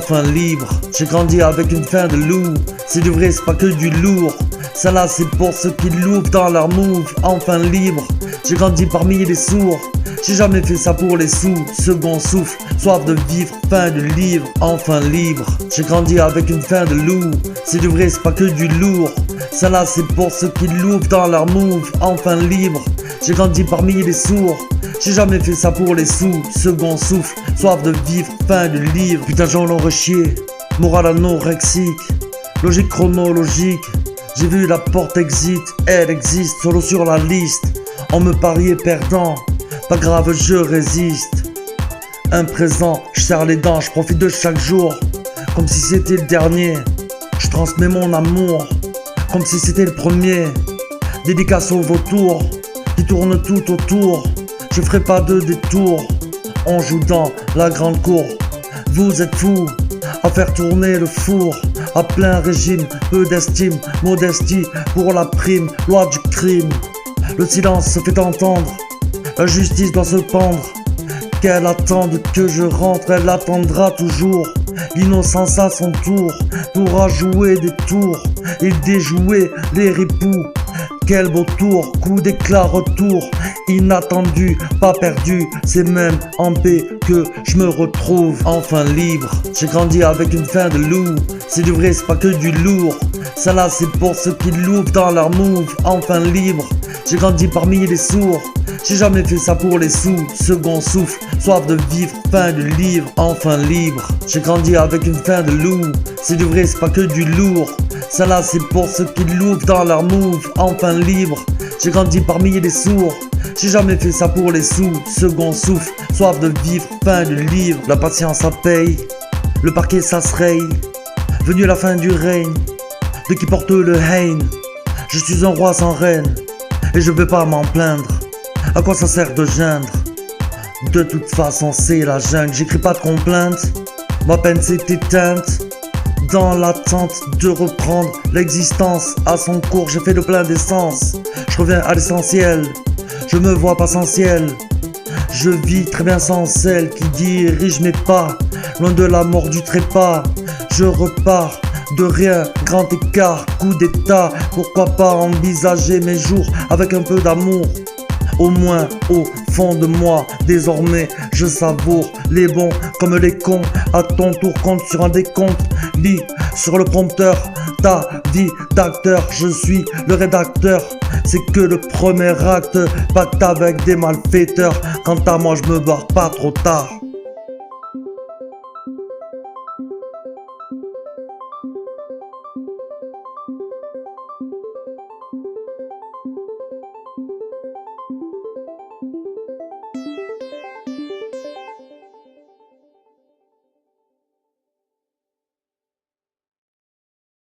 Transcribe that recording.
enfin libre. J'ai grandi avec une faim de loup, c'est du vrai, c'est pas que du lourd. Ça là c'est pour ceux qui l'ouvrent dans leur move, enfin libre. J'ai grandi parmi les sourds, j'ai jamais fait ça pour les sous. Second souffle, soif de vivre, fin de livre, enfin libre. J'ai grandi avec une faim de loup, c'est du vrai, c'est pas que du lourd. Ça là c'est pour ceux qui l'ouvrent dans leur move, enfin libre. J'ai grandi parmi les sourds, j'ai jamais fait ça pour les sous. Second souffle, soif de vivre, fin de livre. Putain j'en aurais chié, morale anorexique, logique chronologique. J'ai vu la porte exit, elle existe, solo sur la liste. On me pariait perdant, pas grave je résiste. Un présent, je serre les dents, je profite de chaque jour, comme si c'était le dernier. Je transmets mon amour, comme si c'était le premier. Dédicace aux vautours, qui tournent tout autour. Je ferai pas de détour, on joue dans la grande cour. Vous êtes fous à faire tourner le four, à plein régime, peu d'estime, modestie pour la prime, loi du crime. Le silence se fait entendre, la justice doit se pendre. Qu'elle attende que je rentre, elle attendra toujours. L'innocence à son tour pourra jouer des tours et déjouer les ripoux. Quel beau tour, coup d'éclat, retour inattendu, pas perdu, c'est même en paix que je me retrouve enfin libre. J'ai grandi avec une faim de loup, c'est du vrai, c'est pas que du lourd. Ça là c'est pour ceux qui l'ouvrent dans leur move, enfin libre. J'ai grandi parmi les sourds, j'ai jamais fait ça pour les sous. Second souffle, soif de vivre, fin de livre, enfin libre. J'ai grandi avec une faim de loup, c'est du vrai, c'est pas que du lourd. Ça là c'est pour ceux qui l'ouvrent dans leur move, enfin libre. J'ai grandi parmi les sourds, j'ai jamais fait ça pour les sous. Second souffle, soif de vivre, fin de livre. La patience ça paye, le parquet ça se raye. Venu la fin du règne, de qui porte le haine. Je suis un roi sans reine, et je vais pas m'en plaindre. À quoi ça sert de geindre? De toute façon c'est la jungle, j'écris pas de complainte. Ma peine s'est éteinte, dans l'attente de reprendre l'existence à son cours. J'ai fait le plein d'essence, je reviens à l'essentiel. Je me vois pas sans ciel, je vis très bien sans celle qui dirige mes pas, loin de la mort du trépas. Je repars de rien, grand écart, coup d'état. Pourquoi pas envisager mes jours avec un peu d'amour? Au moins au fond de moi, désormais je savoure les bons comme les cons. À ton tour compte sur un décompte, lis sur le prompteur ta vie d'acteur. Je suis le rédacteur, c'est que le premier acte. Pacte avec des malfaiteurs, quant à moi je me barre pas trop tard.